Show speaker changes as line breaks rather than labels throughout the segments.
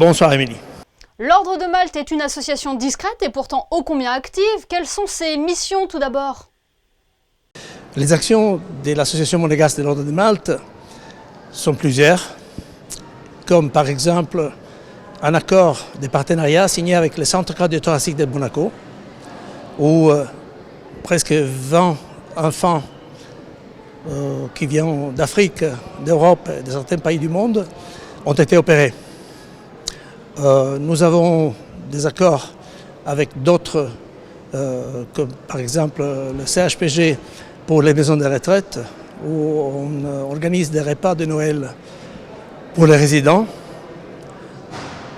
Bonsoir Émilie.
L'Ordre de Malte est une association discrète et pourtant ô combien active. Quelles sont ses missions tout d'abord?
Les actions de l'Association monégasque de l'Ordre de Malte sont plusieurs, comme par exemple un accord de partenariat signé avec le Centre cardio-thoracique de Monaco, où presque 20 enfants qui viennent d'Afrique, d'Europe et de certains pays du monde ont été opérés. Nous avons des accords avec d'autres, comme par exemple le CHPG pour les maisons de retraite, où on organise des repas de Noël pour les résidents.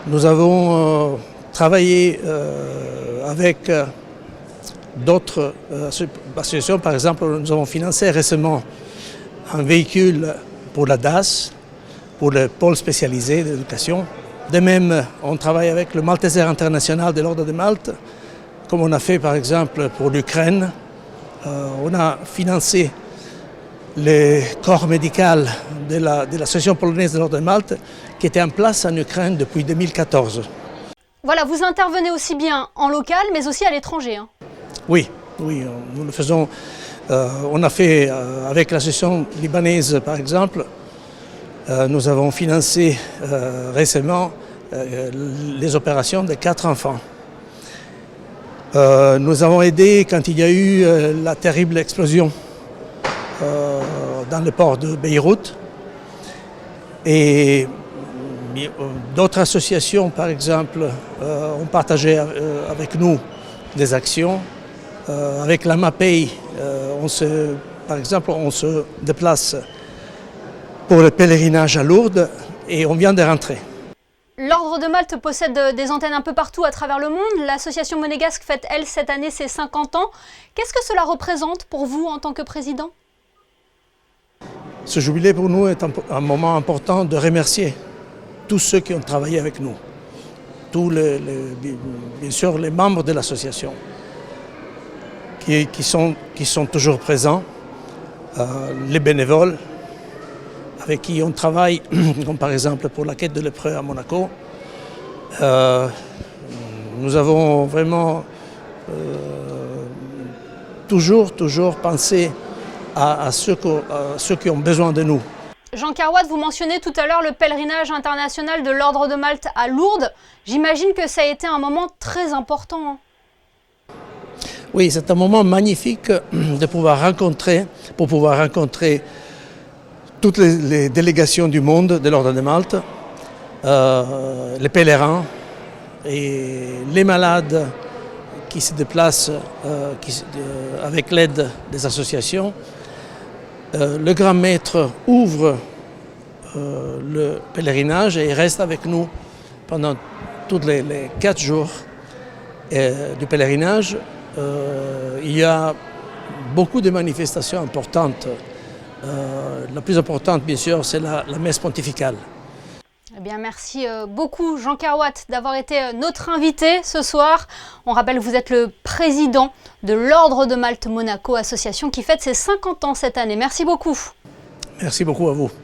Nous avons travaillé avec d'autres associations. Par exemple, nous avons financé récemment un véhicule pour la DAS, pour le pôle spécialisé d'éducation. De même, on travaille avec le Malteser international de l'Ordre de Malte, comme on a fait par exemple pour l'Ukraine. On a financé le corps médical de l'association polonaise de l'Ordre de Malte qui était en place en Ukraine depuis 2014.
Voilà, vous intervenez aussi bien en local mais aussi à l'étranger.
Oui, nous le faisons. On a fait avec l'association libanaise par exemple. Nous avons financé récemment les opérations de 4 enfants. Nous avons aidé quand il y a eu la terrible explosion dans le port de Beyrouth. Et d'autres associations, par exemple, ont partagé avec nous des actions. Avec la MAPEI, par exemple, on se déplace pour le pèlerinage à Lourdes et on vient de rentrer.
L'Ordre de Malte possède des antennes un peu partout à travers le monde. L'association monégasque fête, elle, cette année, ses 50 ans. Qu'est-ce que cela représente pour vous en tant que président?
Ce jubilé pour nous est un moment important de remercier tous ceux qui ont travaillé avec nous, bien sûr les membres de l'association qui sont toujours présents, les bénévoles avec qui on travaille, comme par exemple pour la quête de lépreux à Monaco. Nous avons vraiment toujours pensé à ceux qui ont besoin de nous.
Jean Carwatt, vous mentionnez tout à l'heure le pèlerinage international de l'Ordre de Malte à Lourdes. J'imagine que ça a été un moment très important.
Oui, c'est un moment magnifique pour pouvoir rencontrer toutes les délégations du monde de l'Ordre de Malte, les pèlerins et les malades qui se déplacent avec l'aide des associations. Le grand maître ouvre le pèlerinage et il reste avec nous pendant tous les 4 jours du pèlerinage. Il y a beaucoup de manifestations importantes. La plus importante, bien sûr, c'est la messe pontificale.
Eh bien, merci beaucoup, Jean Carwatt, d'avoir été notre invité ce soir. On rappelle que vous êtes le président de l'Ordre de Malte Monaco, association qui fête ses 50 ans cette année. Merci beaucoup.
Merci beaucoup à vous.